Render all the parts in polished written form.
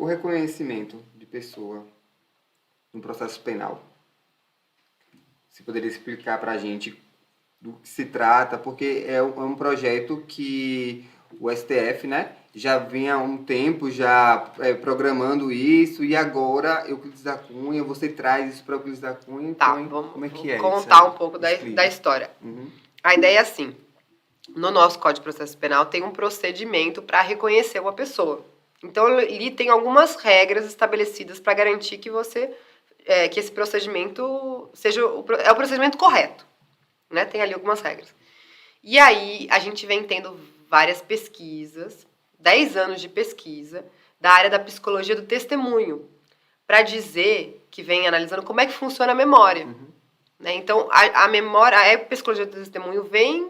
o reconhecimento de pessoa no processo penal. Você poderia explicar para a gente do que se trata? Porque é um projeto que o STF, né, já vinha há um tempo já programando isso, e agora Euclides da Cunha, você traz isso para Euclides da Cunha, então como é que é isso? Vamos contar um pouco da história. A ideia é assim, no nosso Código de Processo Penal tem um procedimento para reconhecer uma pessoa. Então, ali tem algumas regras estabelecidas para garantir que que esse procedimento seja o procedimento correto. Né? Tem ali algumas regras. E aí, a gente vem tendo várias pesquisas, 10 anos de pesquisa, da área da psicologia do testemunho, para dizer que vem analisando como é que funciona a memória. Né? Então, a memória, a psicologia do testemunho vem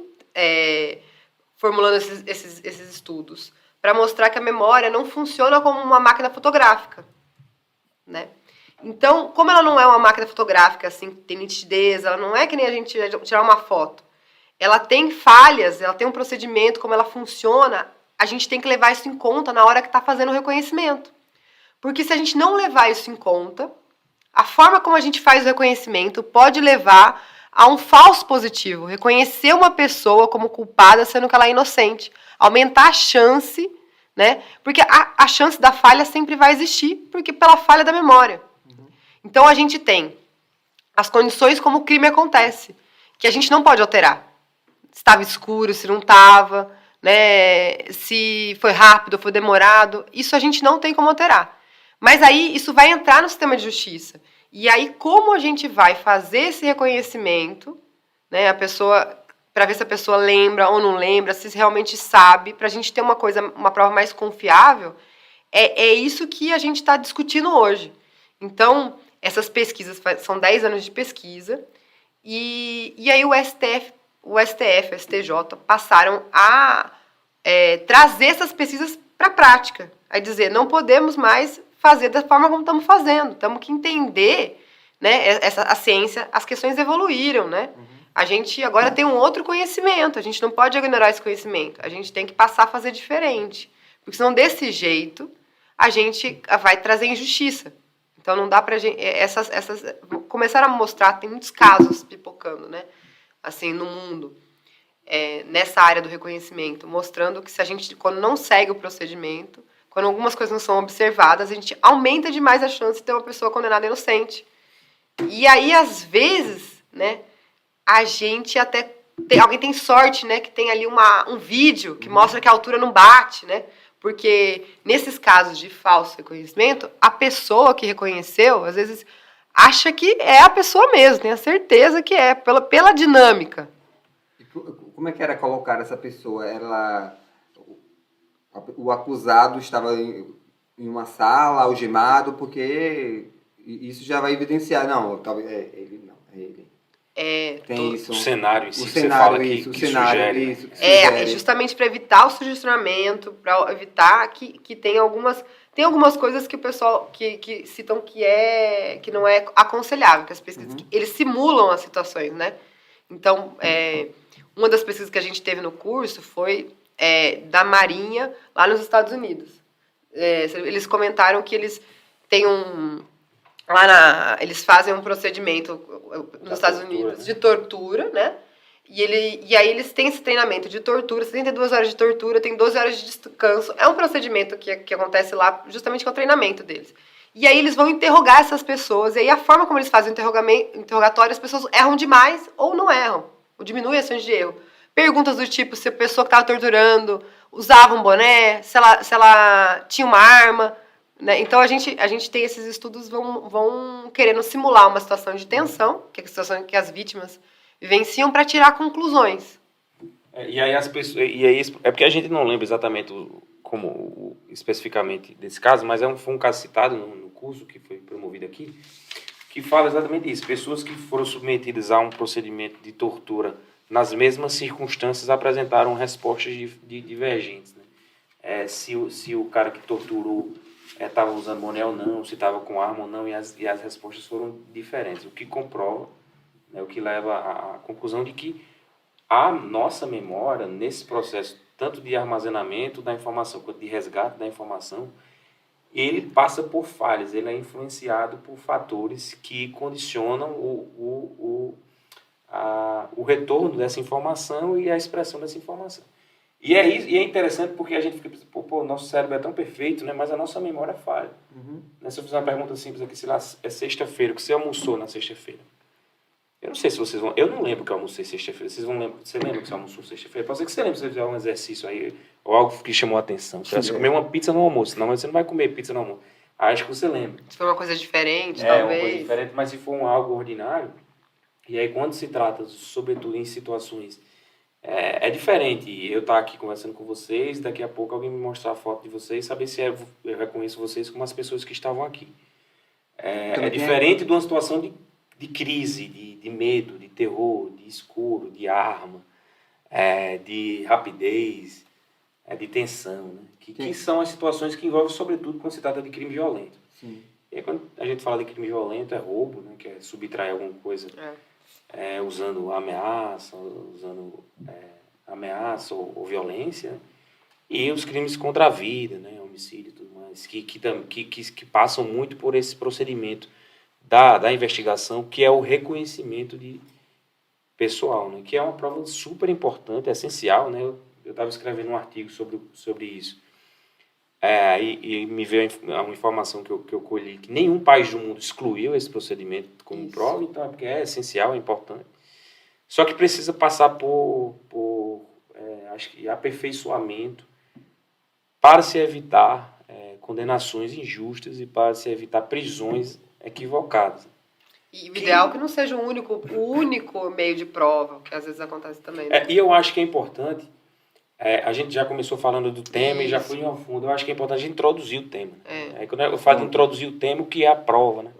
formulando esses estudos para mostrar que a memória não funciona como uma máquina fotográfica. Né? Então, como ela não é uma máquina fotográfica, assim, que tem nitidez, ela não é que nem a gente tirar uma foto. Ela tem falhas, ela tem um procedimento, como ela funciona, a gente tem que levar isso em conta na hora que está fazendo o reconhecimento. Porque se a gente não levar isso em conta, a forma como a gente faz o reconhecimento pode levar a um falso positivo, reconhecer uma pessoa como culpada, sendo que ela é inocente, aumentar a chance, né? Porque a chance da falha sempre vai existir, porque pela falha da memória. Então, a gente tem as condições como o crime acontece, que a gente não pode alterar. Se estava escuro, se não estava, né? Se foi rápido, foi demorado. Isso a gente não tem como alterar. Mas aí, isso vai entrar no sistema de justiça. E aí, como a gente vai fazer esse reconhecimento, né? A pessoa, para ver se a pessoa lembra ou não lembra, se realmente sabe, para a gente ter uma prova mais confiável, é isso que a gente está discutindo hoje. Então, essas pesquisas, são 10 anos de pesquisa, e aí o STF, o STJ, passaram a trazer essas pesquisas para a prática. A dizer, não podemos mais fazer da forma como estamos fazendo. Temos que entender, né, a ciência, as questões evoluíram, né? A gente agora tem um outro conhecimento, a gente não pode ignorar esse conhecimento. A gente tem que passar a fazer diferente. Porque senão, desse jeito, a gente vai trazer injustiça. Então, não dá pra gente... começaram a mostrar, tem muitos casos pipocando, né? Assim, no mundo, nessa área do reconhecimento, mostrando que se a gente, quando não segue o procedimento, quando algumas coisas não são observadas, a gente aumenta demais a chance de ter uma pessoa condenada inocente. E aí, às vezes, né, a gente até... alguém tem sorte, né, que tem ali um vídeo que mostra que a altura não bate, né? Porque, nesses casos de falso reconhecimento, a pessoa que reconheceu, às vezes, acha que é a pessoa mesmo, tem a certeza que é, pela dinâmica. E como é que era colocar essa pessoa? O acusado estava em uma sala, algemado, porque isso já vai evidenciar. Não, talvez ele não, é ele. Tem isso. O cenário em si, o que cenário, você fala isso, que o cenário, sugere. isso, que sugere. É justamente para evitar o sugestionamento, para evitar que tem algumas coisas que o pessoal que citam que não é aconselhável, que as pesquisas eles simulam as situações, né? Então, uma das pesquisas que a gente teve no curso foi da Marinha lá nos Estados Unidos. Eles comentaram que eles têm eles fazem um procedimento nos Estados Unidos de tortura, né? E aí eles têm esse treinamento de tortura, 72 horas de tortura, tem 12 horas de descanso. É um procedimento que acontece lá justamente com o treinamento deles. E aí eles vão interrogar essas pessoas, e aí a forma como eles fazem o interrogatório, as pessoas erram demais ou não erram, ou diminui a chance de erro. Perguntas do tipo se a pessoa que estava torturando usava um boné, se ela tinha uma arma, né? Então a gente tem esses estudos vão querendo simular uma situação de tensão, que é a situação em que as vítimas vivenciam, para tirar conclusões. E aí as pessoas, é porque a gente não lembra exatamente como especificamente desse caso, mas foi um caso citado no curso que foi promovido aqui, que fala exatamente isso. Pessoas que foram submetidas a um procedimento de tortura nas mesmas circunstâncias apresentaram respostas divergentes, né? Se o cara que torturou estava usando boné ou não, se estava com arma ou não, e as respostas foram diferentes, o que comprova, né, o que leva à conclusão de que a nossa memória, nesse processo tanto de armazenamento da informação quanto de resgate da informação, ele passa por falhas, ele é influenciado por fatores que condicionam o retorno dessa informação e a expressão dessa informação. E é interessante porque a gente fica pensando, pô, nosso cérebro é tão perfeito, né? Mas a nossa memória falha. Se eu fizer uma pergunta simples aqui, sei lá, é sexta-feira, o que você almoçou na sexta-feira? Eu não sei se vocês vão... Eu não lembro que eu almocei sexta-feira. Vocês vão lembrar? Você lembra que você almoçou sexta-feira? Pode ser que você lembre se você fizer um exercício aí, ou algo que chamou a atenção. Você vai comer uma pizza no almoço. Não, mas você não vai comer pizza no almoço. Acho que você lembra. Se for uma coisa diferente, talvez. É, uma coisa diferente, mas se for algo ordinário... E aí, quando se trata, sobretudo em situações... É diferente eu estar aqui conversando com vocês, daqui a pouco alguém me mostrar a foto de vocês, saber se eu reconheço vocês como as pessoas que estavam aqui. É diferente de uma situação de crise, de medo, de terror, de escuro, de arma, de rapidez, de tensão, né? Que são as situações que envolvem, sobretudo, quando se trata de crime violento. Sim. E aí, quando a gente fala de crime violento, é roubo, né? Que é subtrair alguma coisa... usando ameaça, ou violência, e os crimes contra a vida, né, homicídio e tudo mais, que passam muito por esse procedimento da investigação, que é o reconhecimento de pessoal, né, que é uma prova super importante, essencial, né, eu estava escrevendo um artigo sobre isso, e me veio uma informação que eu colhi, que nenhum país do mundo excluiu esse procedimento como prova, então é porque é essencial, é importante. Só que precisa passar por acho que aperfeiçoamento para se evitar condenações injustas e para se evitar prisões equivocadas. E o ideal é que não seja o único meio de prova, que às vezes acontece também. Né? E eu acho que é importante, a gente já começou falando do tema e já foi ao fundo, eu acho que é importante a gente introduzir o tema. Aí, quando eu falo de introduzir o tema, o que é a prova, né?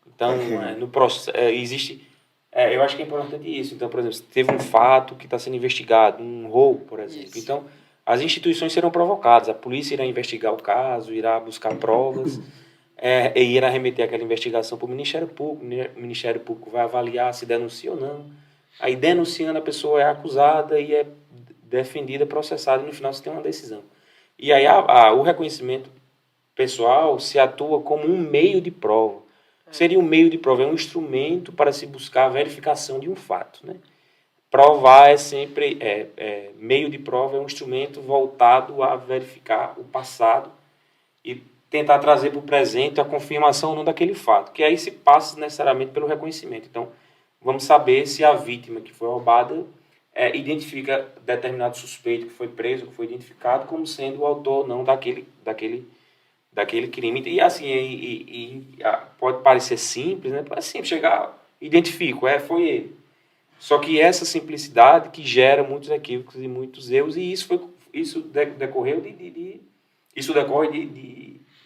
Então, no processo, existe... eu acho que é importante isso. Então, por exemplo, se teve um fato que está sendo investigado, um roubo, por exemplo. Isso. Então, as instituições serão provocadas. A polícia irá investigar o caso, irá buscar provas, e irá remeter aquela investigação para o Ministério Público. O Ministério Público vai avaliar se denuncia ou não. Aí, denunciando, a pessoa é acusada e é defendida, processada, e no final se tem uma decisão. E aí, o reconhecimento pessoal se atua como um meio de prova. Seria um meio de prova, é um instrumento para se buscar a verificação de um fato, né? Provar é sempre, meio de prova é um instrumento voltado a verificar o passado e tentar trazer para o presente a confirmação ou não daquele fato, que aí se passa necessariamente pelo reconhecimento. Então, vamos saber se a vítima que foi roubada identifica determinado suspeito que foi preso, que foi identificado como sendo o autor ou não daquele crime. E assim, pode parecer simples, né? É simples, chegar, identifico, foi ele. Só que essa simplicidade que gera muitos equívocos e muitos erros, e isso decorre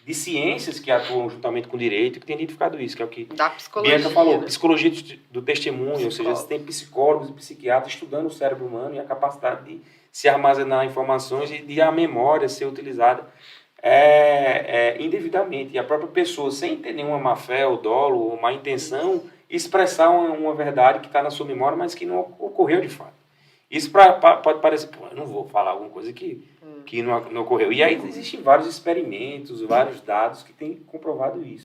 de ciências que atuam juntamente com o direito, que têm identificado isso, que é o que da psicologia, Bianca falou, né? Psicologia do testemunho, ou seja, você tem psicólogos e psiquiatras estudando o cérebro humano e a capacidade de se armazenar informações e de a memória ser utilizada indevidamente. E a própria pessoa, sem ter nenhuma má-fé ou dolo ou má intenção, expressar uma verdade que está na sua memória, mas que não ocorreu de fato. Isso pode parecer, eu não vou falar alguma coisa que não ocorreu. E aí existem vários experimentos, vários dados que têm comprovado isso.